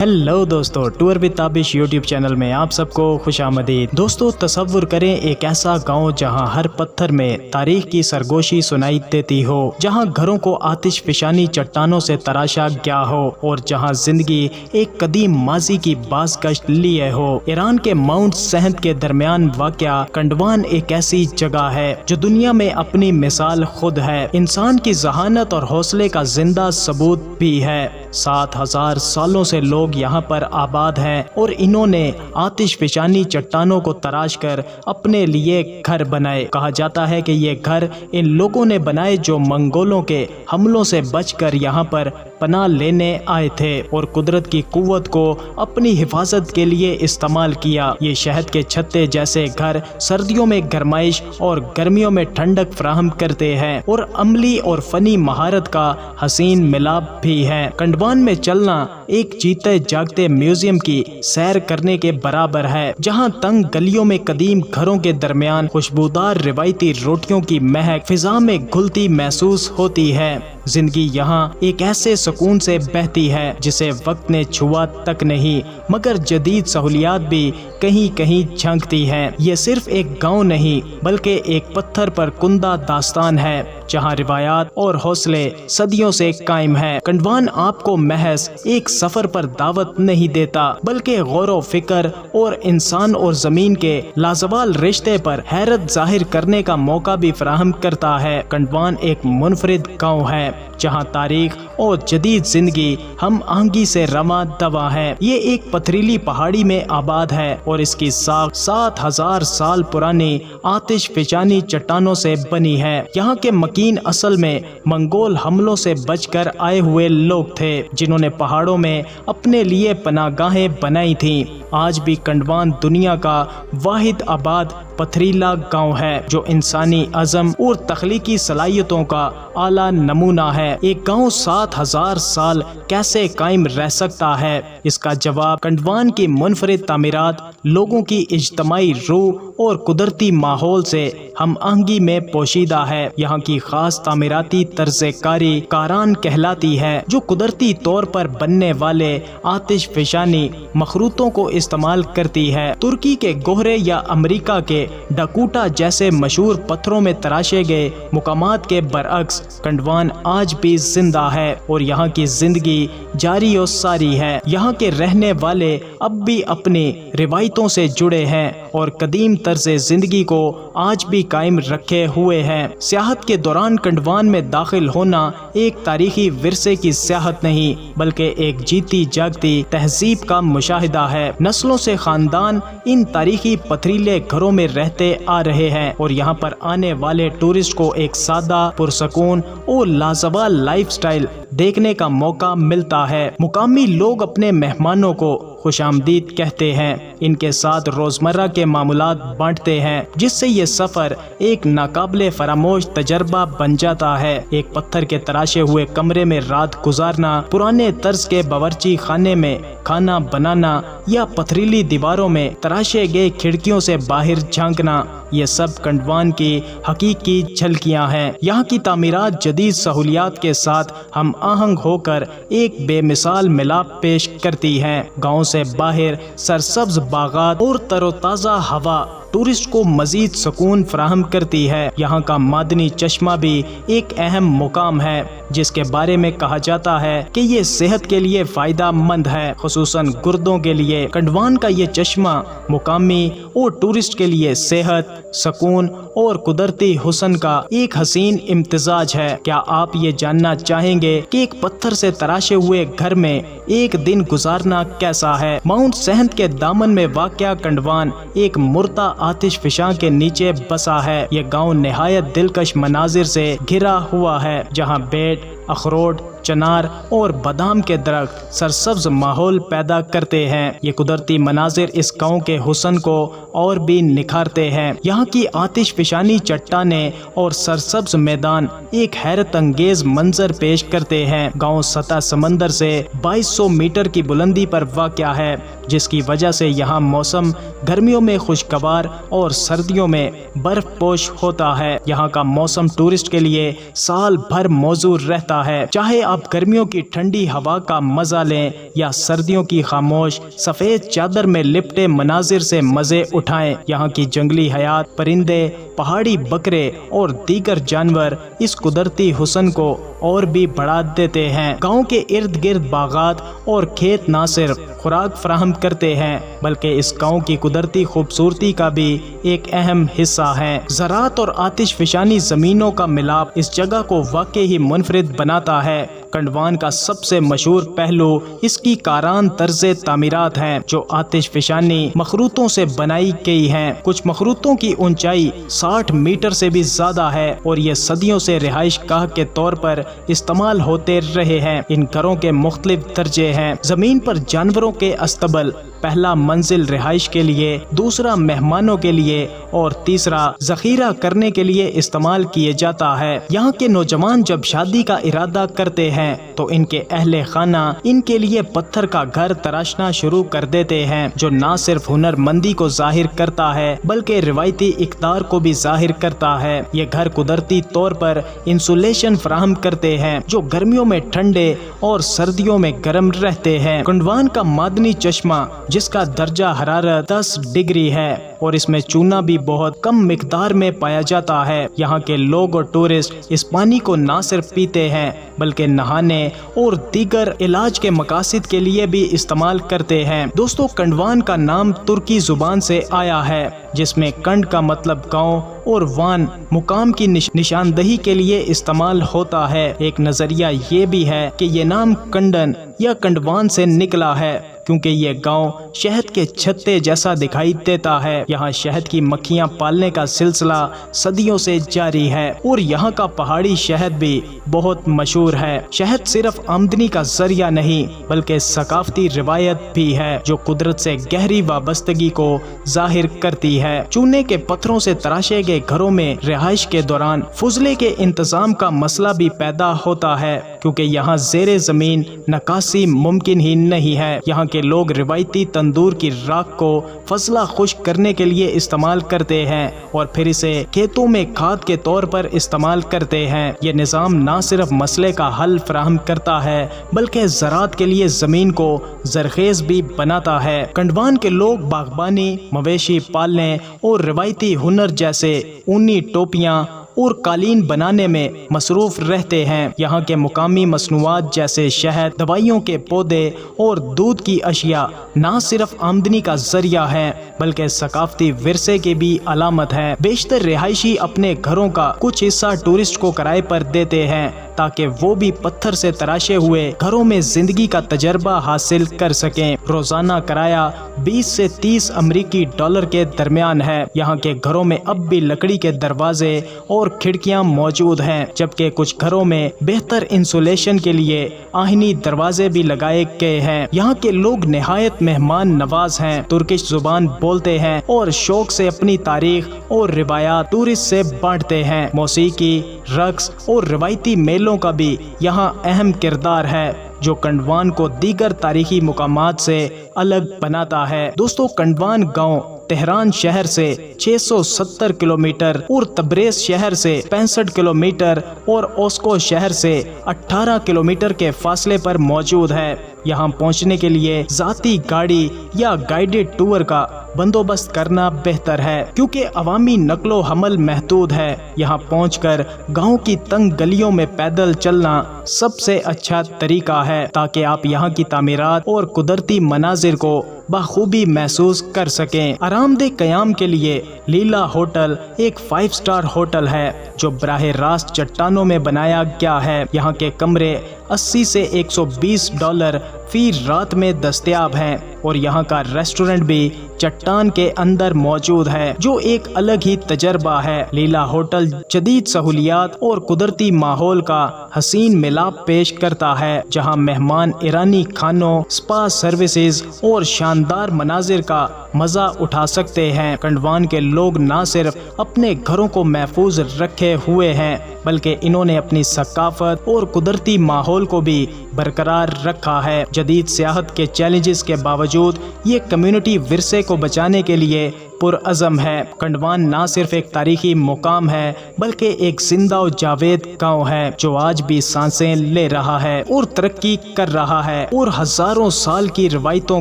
Hello दोस्तों, tour with Tabish YouTube channel में आप सबको खुश आमदीद। दोस्तों, तसव्वुर करें एक ऐसा गांव जहां हर पत्थर में तारीख की सरगोशी सुनाई देती हो, जहां घरों को आतिश फिशानी चट्टानों से तराशा गया हो और जहां जिंदगी एक कदीम माजी की बाज़गश्त लिए हो। ईरान के माउंट सेहंद के दरमियान वाक़या कंडवान एक ऐसी जगह है जो दुनिया में अपनी मिसाल खुद है, इंसान की जहानत और हौसले का जिंदा सबूत भी है। 7000 सालों से लोग यहाँ पर आबाद हैं और इन्होंने आतिश फिशानी चट्टानों को तराश कर अपने लिए घर बनाए। कहा जाता है कि ये घर इन लोगों ने बनाए जो मंगोलों के हमलों से बचकर यहाँ पर पनाह लेने आए थे और कुदरत की कुव्वत को अपनी हिफाजत के लिए इस्तेमाल किया। ये शहद के छत्ते जैसे घर सर्दियों में गरमाइश और गर्मियों में ठंडक फराहम करते हैं और अमली और फनी महारत का हसीन मिलाप भी है। कंडवान में चलना एक जीते जागते म्यूजियम की सैर करने के बराबर है, जहां तंग गलियों में कदीम घरों के दरमियान खुशबूदार रिवायती रोटियों की महक फिजा में घुलती महसूस होती है। जिंदगी यहाँ एक ऐसे सुकून से बहती है जिसे वक्त ने छुआ तक नहीं, मगर जदीद सहूलियात भी कहीं कहीं झंकती हैं। ये सिर्फ एक गांव नहीं बल्कि एक पत्थर पर कुंदा दास्तान है, जहां रिवायात और हौसले सदियों से कायम है। कंडवान आपको महज एक सफर पर दावत नहीं देता, बल्कि गौर व फिक्र और इंसान और जमीन के लाजवाल रिश्ते पर हैरत जाहिर करने का मौका भी फराहम करता है। कंडवान एक मुनफरिद गांव है जहां तारीख और जदीद जिंदगी हम आहंगी से रवा दवा है। ये एक पथरीली पहाड़ी में आबाद है और इसकी साख 7000 साल पुरानी आतिश फिशानी चट्टानों से बनी है। यहाँ के मकीन असल में मंगोल हमलों से बचकर आए हुए लोग थे, जिन्होंने पहाड़ों में अपने लिए पनागाहें बनाई थीं। आज भी कंडवान दुनिया का वाहिद आबाद पथरीला गांव है जो इंसानी अज़म और तख्लीकी सलाहियतों का आला नमूना है। एक गांव 7000 साल कैसे कायम रह सकता है, इसका जवाब कंडवान की मुनफरिद तामीरात, लोगों की इज्तमाई रूह और कुदरती माहौल से हम आहंगी में पोशीदा है। यहाँ की खास तामीराती तर्ज़-ए-कारी कारान कहलाती है, जो कुदरती तौर पर बनने वाले आतिश फिशानी मखरूतों को इस्तेमाल करती है। तुर्की के गोहरे या अमेरिका के डाकूटा जैसे मशहूर पत्थरों में तराशे गए मुकामात के बरअक्स कंडवान आज भी जिंदा है और यहाँ की जिंदगी जारी और सारी है। यहाँ के रहने वाले अब भी अपनी रिवायतों से जुड़े हैं और कदीम तर्ज़े जिंदगी को आज भी कायम रखे हुए हैं। सियाहत के दौरान कंडवान में दाखिल होना एक तारीखी विरसे की सियाहत नहीं, बल्कि एक जीती जागती तहजीब का मुशाहिदा है। नस्लों से खानदान इन तारीखी पथरीले घरों में रहते आ रहे हैं और यहाँ पर आने वाले टूरिस्ट को एक सादा, पुरसकून और लाजवाब लाइफस्टाइल देखने का मौका मिलता है। मुकामी लोग अपने मेहमानों को खुशामदीद कहते हैं, इनके साथ रोजमर्रा के मामूलात बांटते हैं, जिससे ये सफर एक नाकाबिले फरामोश तजर्बा बन जाता है। एक पत्थर के तराशे हुए कमरे में रात गुजारना, पुराने तर्ज के बावर्ची खाने में खाना बनाना या पथरीली दीवारों में तराशे गए खिड़कियों से बाहर झांकना, ये सब कंडवान की हकीकी झलकियां हैं। यहाँ की तामीरात जदीद सहूलियात के साथ हम आहंग होकर एक बेमिसाल मिलाप पेश करती हैं। गाँव से बाहर सरसब्ज बागात और तरोताज़ा हवा टूरिस्ट को मजीद सुकून फराहम करती है। यहाँ का मादनी चश्मा भी एक अहम मुकाम है, जिसके बारे में कहा जाता है कि ये सेहत के लिए फायदा मंद है, खुसूसन गुर्दों के लिए। कंडवान का ये चश्मा मुकामी और टूरिस्ट के लिए सेहत, सुकून और कुदरती हुस्न का एक हसीन इम्तिजाज है। क्या आप ये जानना चाहेंगे कि एक पत्थर से तराशे हुए घर में एक दिन गुजारना कैसा है? माउंट सेहंद के दामन में वाक़या कंडवान एक मुर्दा आतिश फिशां के नीचे बसा है। ये गांव निहायत दिलकश मनाजिर से घिरा हुआ है, जहां बेट, अखरोट, चनार और बादाम के दरख्त सरसब्ज माहौल पैदा करते हैं। ये कुदरती मनाजिर इस गांव के हुस्न को और भी निखारते हैं। यहाँ की आतिश फिशानी चट्टानें और सरसब्ज मैदान एक हैरत अंगेज मंजर पेश करते हैं। गांव सतह समंदर से 2200 मीटर की बुलंदी पर वाक़या है, जिसकी वजह से यहाँ मौसम गर्मियों में खुशगवार और सर्दियों में बर्फ पोश होता है। यहाँ का मौसम टूरिस्ट के लिए साल भर मौजूद रहता رہا ہے۔ چاہے آپ گرمیوں کی ٹھنڈی ہوا کا مزہ لیں یا سردیوں کی خاموش سفید چادر میں لپٹے مناظر سے مزے اٹھائیں، یہاں کی جنگلی حیات، پرندے، پہاڑی بکرے اور دیگر جانور اس قدرتی حسن کو اور بھی بڑھا دیتے ہیں۔ گاؤں کے ارد گرد باغات اور کھیت نہ صرف خوراک فراہم کرتے ہیں بلکہ اس گاؤں کی قدرتی خوبصورتی کا بھی ایک اہم حصہ ہے۔ زراعت اور آتش فشانی زمینوں کا ملاپ اس جگہ کو واقعی منفرد بناتا ہے۔ کنڈوان کا سب سے مشہور پہلو اس کی کاران طرز تعمیرات ہیں جو آتش فشانی مخروطوں سے بنائی گئی ہیں۔ کچھ مخروطوں کی اونچائی 60 میٹر سے بھی زیادہ ہے اور یہ صدیوں سے رہائش گاہ کے طور پر استعمال ہوتے رہے ہیں۔ ان گھروں کے مختلف درجے ہیں۔ زمین پر جانوروں کے استبل، پہلا منزل رہائش کے لیے، دوسرا مہمانوں کے لیے اور تیسرا ذخیرہ کرنے کے لیے استعمال کیے جاتا ہے۔ یہاں کے نوجوان جب شادی کا ارادہ کرتے ہیں تو ان کے اہل خانہ ان کے لیے پتھر کا گھر تراشنا شروع کر دیتے ہیں، جو نہ صرف ہنر مندی کو ظاہر کرتا ہے بلکہ روایتی اقدار کو بھی ظاہر کرتا ہے۔ یہ گھر قدرتی طور پر انسولیشن فراہم کرتے ہیں جو گرمیوں میں ٹھنڈے اور سردیوں میں گرم رہتے ہیں۔ کنڈوان کا معدنی چشمہ جس کا درجہ حرارت 10 ڈگری ہے اور اس میں چونا بھی بہت کم مقدار میں پایا جاتا ہے، یہاں کے لوگ اور ٹورسٹ اس پانی کو نہ صرف پیتے ہیں بلکہ نہانے اور دیگر علاج کے مقاصد کے لیے بھی استعمال کرتے ہیں۔ دوستو، کنڈوان کا نام ترکی زبان سے آیا ہے جس میں کنڈ کا مطلب گاؤں اور وان مقام کی نشاندہی کے لیے استعمال ہوتا ہے۔ ایک نظریہ یہ بھی ہے کہ یہ نام کنڈن یا کنڈوان سے نکلا ہے کیونکہ یہ گاؤں شہد کے چھتے جیسا دکھائی دیتا ہے۔ یہاں شہد کی مکھیاں پالنے کا سلسلہ صدیوں سے جاری ہے اور یہاں کا پہاڑی شہد بھی بہت مشہور ہے۔ شہد صرف آمدنی کا ذریعہ نہیں بلکہ ثقافتی روایت بھی ہے جو قدرت سے گہری وابستگی کو ظاہر کرتی ہے۔ چونے کے پتھروں سے تراشے گئے گھروں میں رہائش کے دوران فضلے کے انتظام کا مسئلہ بھی پیدا ہوتا ہے کیونکہ یہاں زیر زمین نکاسی ممکن ہی نہیں ہے۔ یہاں کے لوگ روایتی تندور کی راکھ کو فضلہ خشک کرنے کے لیے استعمال کرتے ہیں اور پھر اسے کھیتوں میں کھاد کے طور پر استعمال کرتے ہیں۔ یہ نظام نہ صرف مسئلے کا حل فراہم کرتا ہے بلکہ زراعت کے لیے زمین کو زرخیز بھی بناتا ہے۔ کنڈوان کے لوگ باغبانی، مویشی پالنے اور روایتی ہنر جیسے اونی ٹوپیاں اور قالین بنانے میں مصروف رہتے ہیں۔ یہاں کے مقامی مصنوعات جیسے شہد، دوائیوں کے پودے اور دودھ کی اشیاء نہ صرف آمدنی کا ذریعہ ہیں بلکہ ثقافتی ورثے کی بھی علامت ہے۔ بیشتر رہائشی اپنے گھروں کا کچھ حصہ ٹورسٹ کو کرائے پر دیتے ہیں تاکہ وہ بھی پتھر سے تراشے ہوئے گھروں میں زندگی کا تجربہ حاصل کر سکیں۔ روزانہ کرایہ 20 سے 30 امریکی ڈالر کے درمیان ہے۔ یہاں کے گھروں میں اب بھی لکڑی کے دروازے اور کھڑکیاں موجود ہیں جبکہ کچھ گھروں میں بہتر انسولیشن کے لیے آہنی دروازے بھی لگائے گئے ہیں۔ یہاں کے لوگ نہایت مہمان نواز ہیں، ترکش زبان بولتے ہیں اور شوق سے اپنی تاریخ اور روایات ٹورسٹ سے بانٹتے ہیں۔ موسیقی، رقص اور روایتی میلوں کا بھی یہاں اہم کردار ہے جو کنڈوان کو دیگر تاریخی مقامات سے الگ بناتا ہے۔ دوستو، کنڈوان گاؤں تہران شہر سے 670 کلومیٹر اور تبریز شہر سے 65 کلومیٹر اور اوسکو شہر سے 18 کلومیٹر کے فاصلے پر موجود ہے۔ یہاں پہنچنے کے لیے ذاتی گاڑی یا گائیڈڈ ٹور کا بندوبست کرنا بہتر ہے کیونکہ عوامی نقل و حمل محدود ہے۔ یہاں پہنچ کر گاؤں کی تنگ گلیوں میں پیدل چلنا سب سے اچھا طریقہ ہے تاکہ آپ یہاں کی تعمیرات اور قدرتی مناظر کو بخوبی محسوس کر سکیں۔ آرام دہ قیام کے لیے لیلا ہوٹل ایک 5 اسٹار ہوٹل ہے جو براہ راست چٹانوں میں بنایا گیا ہے۔ یہاں کے کمرے 80 سے 120 ڈالر فی رات میں دستیاب ہیں اور یہاں کا ریسٹورنٹ بھی چٹان کے اندر موجود ہے جو ایک الگ ہی تجربہ ہے۔ لیلا ہوٹل جدید سہولیات اور قدرتی ماحول کا حسین ملاپ پیش کرتا ہے جہاں مہمان ایرانی کھانوں، سپا سروسز اور شاندار مناظر کا مزہ اٹھا سکتے ہیں۔ کنڈوان کے لوگ نہ صرف اپنے گھروں کو محفوظ رکھے ہوئے ہیں بلکہ انہوں نے اپنی ثقافت اور قدرتی ماحول کو بھی برقرار رکھا ہے۔ جدید سیاحت کے چیلنجز کے باوجود یہ کمیونٹی ورثے کو بچانے کے لیے पुरअज़म है। कंडवान ना सिर्फ एक तारीखी मुकाम है बल्कि एक जिंदा और जावेद गांव है जो आज भी सांसें ले रहा है और तरक्की कर रहा है और हजारों साल की रिवायतों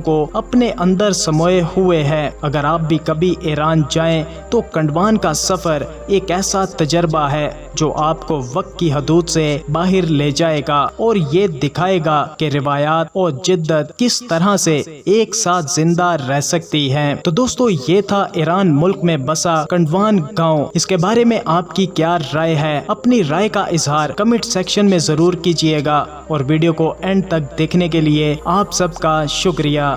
को अपने अंदर समोए हुए है। अगर आप भी कभी ईरान जाएं तो कंडवान का सफर एक ऐसा तजर्बा है जो आपको वक्त की हदूद से बाहर ले जाएगा और ये दिखाएगा कि रिवायात और जिद्दत किस तरह से एक साथ जिंदा रह सकती हैं। तो दोस्तों, ये था ईरान मुल्क में बसा कंडवान गांव। इसके बारे में आपकी क्या राय है? अपनी राय का इजहार कमेंट सेक्शन में जरूर कीजिएगा और वीडियो को एंड तक देखने के लिए आप सबका शुक्रिया।